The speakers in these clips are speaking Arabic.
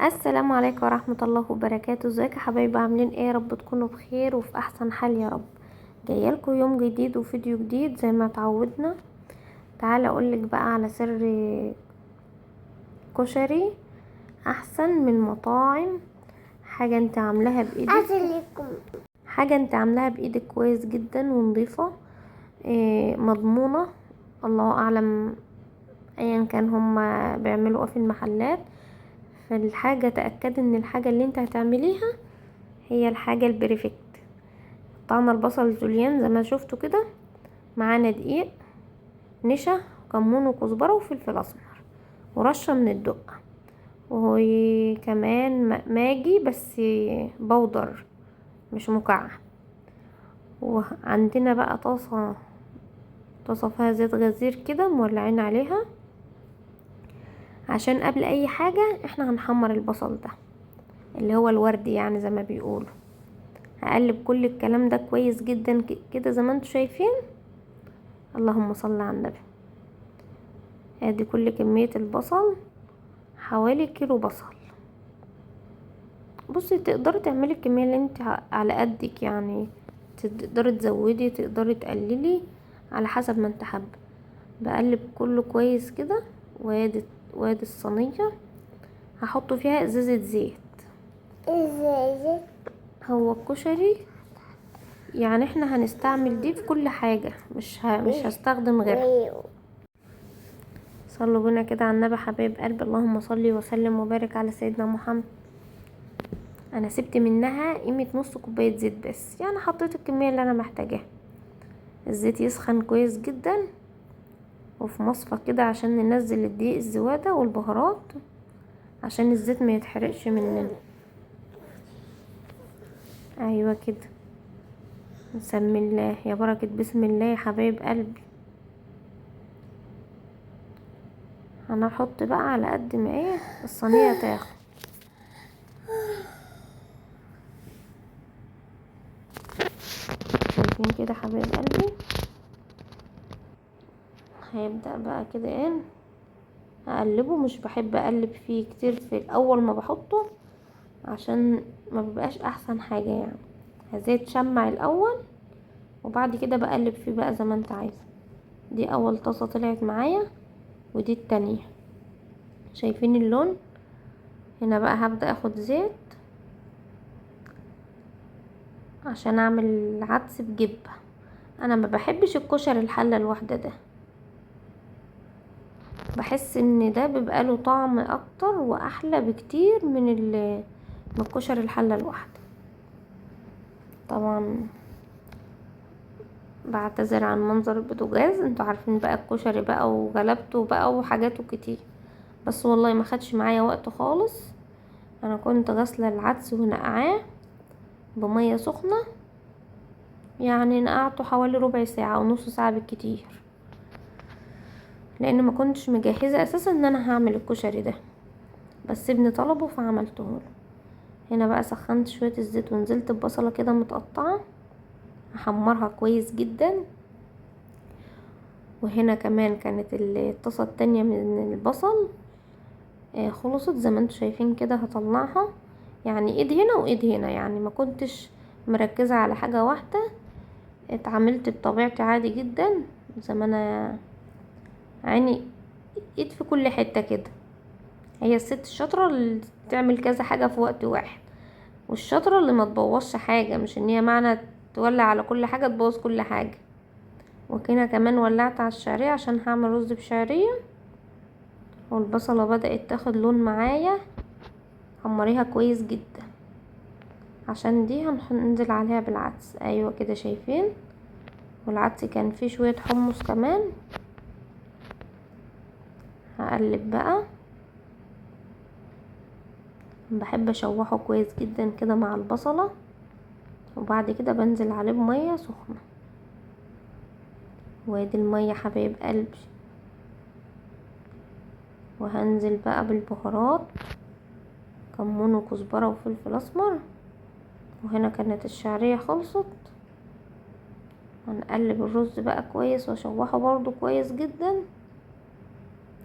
السلام عليكم ورحمة الله وبركاته. ازيك يا حبايبي؟ عاملين ايه؟ يا رب تكونوا بخير وفي احسن حال يا رب. جايه لكم يوم جديد وفيديو جديد زي ما اتعودنا. تعالى اقولك بقى على سر كشري احسن من مطاعم. حاجه انت عاملاها بايدك، حاجه انت عاملاها بايدك كويس جدا ونظيفه، مضمونه. الله اعلم ايا كان هما بيعملوا ايه في المحلات، فالحاجه تاكد ان الحاجه اللي انت هتعمليها هي الحاجه البريفكت. قطعنا البصل جوليان زي ما شفتوا كده، معانا دقيق، نشا، كمون وكزبره وفلفل اسمر ورشه من الدقه، وكمان ماجي بس بودر مش مكعب. وعندنا بقى طاسه فيها زيت غزير كده مولعين عليها، عشان قبل اي حاجه احنا هنحمر البصل ده اللي هو الوردي يعني زي ما بيقولوا. هقلب كل الكلام ده كويس جدا كده زي ما انتوا شايفين. اللهم صل على النبي. ادي كل كمية البصل، حوالي كيلو بصل. بصي تقدري تعملي الكمية اللي انت على قدك يعني، تقدري تزودي تقدري تقللي على حسب ما انت حابه. بقلب كله كويس كده. وادي الصينية هحط فيها ازازة زيت. هو الكشري يعني احنا هنستعمل دي في كل حاجة، مش هستخدم غيرها. صلوا بنا كده على النبي حبايب قلبي. اللهم صلي وسلم وبارك على سيدنا محمد. انا سبت منها قيمة نص كوباية زيت بس، يعني حطيت الكمية اللي انا محتاجاها. الزيت يسخن كويس جدا، وفي مصفى كده عشان ننزل الدقيق الزوادة والبهارات عشان الزيت ما يتحرقش مننا. ايوه كده، نسمي الله يا بركة بسم الله يا حبايب قلبي. انا احط بقى على قد ما ايه الصينية تاخد. شايفين كده حبايب قلبي؟ هيبدأ بقى كده ايه اقلبه. مش بحب اقلب فيه كتير في الاول ما بحطه، عشان ما بيبقاش احسن حاجة يعني. هزيت شمع الاول وبعد كده بقلب فيه بقى زي ما انت عايزه. دي اول طاسة طلعت معايا، ودي التانية. شايفين اللون؟ هنا بقى هبدأ اخد زيت عشان اعمل عدس بجبة. انا ما بحبش الكشري الحلة الواحدة ده، بحس ان ده بيبقى له طعم اكتر واحلى بكتير من الكشري الحلة الواحدة. طبعا بعتذر عن منظر البوتاجاز، انتوا عارفين بقى الكشري بقى وغلبته بقى وحاجاته كتير، بس والله ما خدش معايا وقت خالص. انا كنت غاسله العدس ونقعاه بميه سخنه، يعني نقعته حوالي ربع ساعه او نص ساعه بالكتير، لان ما كنتش مجهزه اساسا ان انا هعمل الكشري ده، بس ابني طلبه فعملته له. هنا بقى سخنت شويه الزيت ونزلت ببصله كده متقطعه، هحمرها كويس جدا. وهنا كمان كانت الطاسه التانية من البصل خلصت زي ما انتوا شايفين كده. هطلعها يعني ايد هنا وايد هنا، يعني ما كنتش مركزة على حاجة واحدة، اتعاملت بطبيعتي عادي جدا زي ما انا، يعني ايد في كل حتة كده. هي الست الشاطرة اللي تعمل كذا حاجة في وقت واحد، والشاطرة اللي ما تبوظش حاجة، مش ان هي معنى تولع على كل حاجة تبوظ كل حاجة. وكده كمان ولعت على الشعرية عشان هعمل رز بشعرية، والبصلة بدأت تاخد لون معايا. حمريها كويس جدا عشان دي هننزل عليها بالعدس. ايوه كده شايفين؟ والعدس كان فيه شوية حمص كمان. هقلب بقى، بحب اشوحه كويس جدا كده مع البصلة، وبعد كده بنزل عليه بمية سخنة. وادي المية حبايب قلبي، وهنزل بقى بالبهارات، كمون وكزبرة وفلفل اسمر. وهنا كانت الشعرية خلصت. هنقلب الرز بقى كويس واشوحه برضو كويس جدا،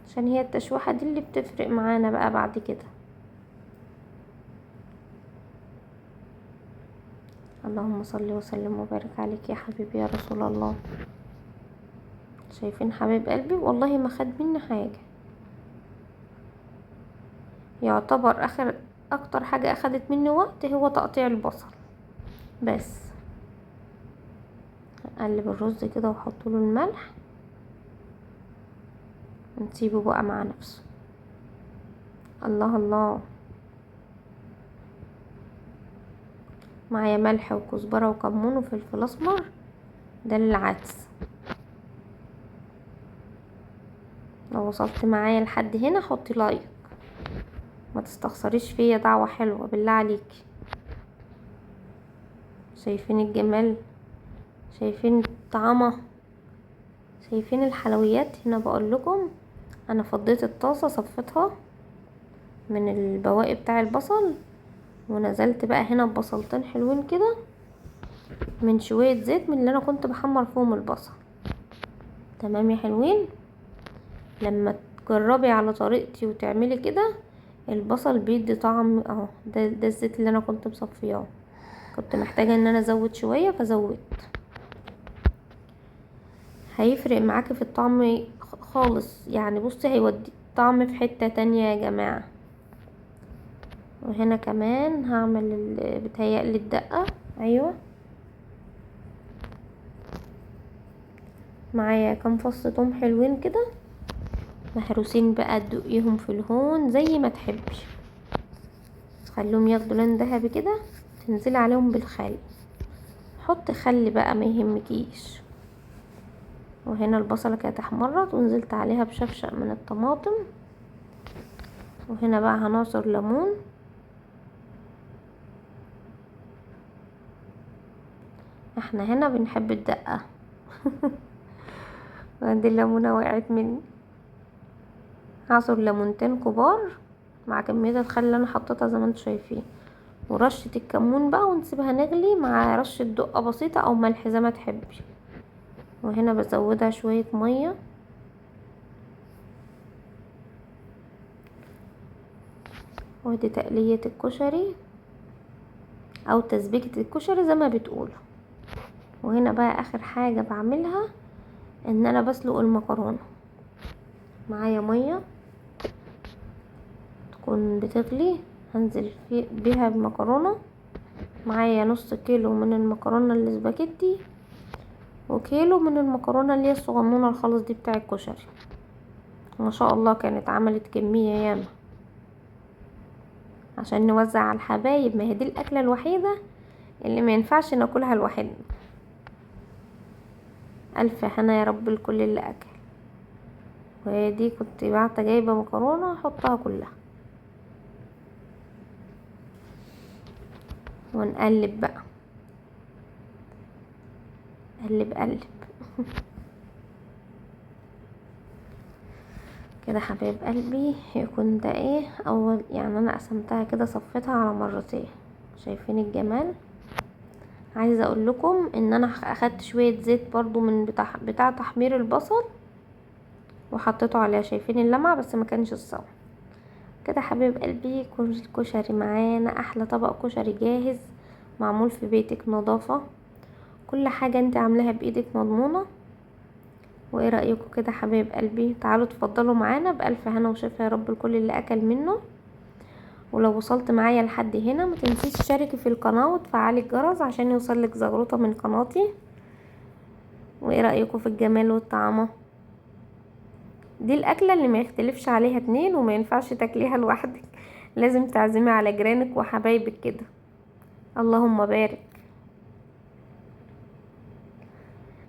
عشان هي التشويحة دي اللي بتفرق معانا بقى بعد كده. اللهم صل وسلم وبارك عليك يا حبيبي يا رسول الله. شايفين حبيب قلبي؟ والله ما خد مني حاجة. يعتبر اكتر حاجة اخدت مني وقت هو تقطيع البصل بس. اقلب الرز كده واحط له الملح ونسيبه بقى مع نفسه. الله الله. معايا ملح وكزبرة وكمون وفلفل اسمر، ده للعدس. لو وصلت معايا لحد هنا حطي لايك، ما تستخسريش فيا، دعوة حلوة بالله عليكي. شايفين الجمال؟ شايفين الطعامة؟ شايفين الحلويات؟ هنا بقول لكم انا فضيت الطاسة، صفيتها من البواقي بتاع البصل، ونزلت بقى هنا ببصلتين حلوين كده من شوية زيت من اللي انا كنت بحمر فيهم البصل. تمام يا حلوين. لما تجربي على طريقتي وتعملي كده البصل بيدي طعم اهو. ده الزيت اللي انا كنت مصفياه، كنت محتاجة ان انا ازود شوية فزودت. هيفرق معاكي في الطعم خالص يعني. بصي هيودي الطعم في حتة تانية يا جماعة. وهنا كمان هعمل بتهيألي الدقة. ايوه، معايا كام فص توم حلوين كده مهروسين بقى، تدقيهم في الهون زي ما تحبي، تخليهم ياخدوا لون ذهبي كده، تنزلي عليهم بالخل. حط خل بقى ما يهمكيش. وهنا البصلة كانت احمرت ونزلت عليها بشفشق من الطماطم. وهنا بقى هنعصر ليمون. احنا هنا بنحب الدقة. وعندي الليمونة وقعت مني. هعصر ليمونتين كبار مع كمية الخل اللي انا حطيتها زي ما انتوا شايفين، ورشة الكمون بقى، ونسيبها نغلي مع رشة دقة بسيطة او ملح زي ما تحبي. وهنا بزودها شوية مية. ودي تقلية الكشري او تسبيكة الكشري زي ما بتقولوا. وهنا بقى اخر حاجة بعملها ان انا بسلق المكرونة. معايا مية تكون بتغلي، هنزل بيها المكرونة. معايا نص كيلو من المكرونة الاسباجيتي وكيلو من المكرونة اللي هي الصغنونة الخالص دي بتاع الكشري. ما شاء الله كانت عملت كمية ياما عشان نوزع على الحبايب. ما هي دي الاكلة الوحيدة اللي ما ينفعش ناكلها لوحدنا. الف هنا يا رب لكل اللي اكل. وهي دي كنت بعت جايبة مكرونة احطها كلها ونقلب بقى. قلب قلب. كده حبايب قلبي يكون ده ايه اول يعني. انا قسمتها كده صفيتها على مرتين. شايفين الجمال؟ عايزه اقول لكم ان انا اخدت شويه زيت برضو من بتاع تحمير البصل وحطيته عليها. شايفين اللمعه؟ بس ما كانش الصوت كده. حبايب قلبي كشري معانا، احلى طبق كشري جاهز معمول في بيتك، نظافه، كل حاجه انت عاملاها بايدك مضمونه. وايه رايكم كده حبايب قلبي؟ تعالوا تفضلوا معانا بالف هنا وشفا يا رب لكل اللي اكل منه. ولو وصلت معايا لحد هنا ما تنسيش تشاركي في القناه وتفعلي الجرس عشان يوصلك زغروطه من قناتي. وايه رايكم في الجمال والطعامه؟ دي الاكله اللي ما يختلفش عليها اتنين، وما ينفعش تاكليها لوحدك، لازم تعزمي على جيرانك وحبايبك كده. اللهم بارك.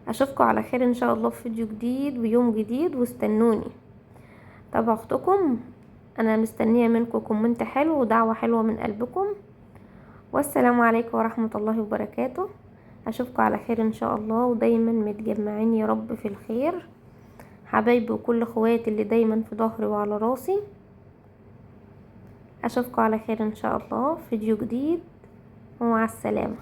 اشوفكم على خير ان شاء الله في فيديو جديد ويوم جديد، واستنوني. طب اختكم انا مستنيه منكم كومنت حلو ودعوه حلوه من قلبكم. والسلام عليكم ورحمه الله وبركاته. اشوفكم على خير ان شاء الله، ودايما متجمعين يا رب في الخير. حبايبي وكل اخواتي اللي دايما في ظهري وعلى راسي. اشوفكم على خير ان شاء الله في فيديو جديد، ومع السلامه.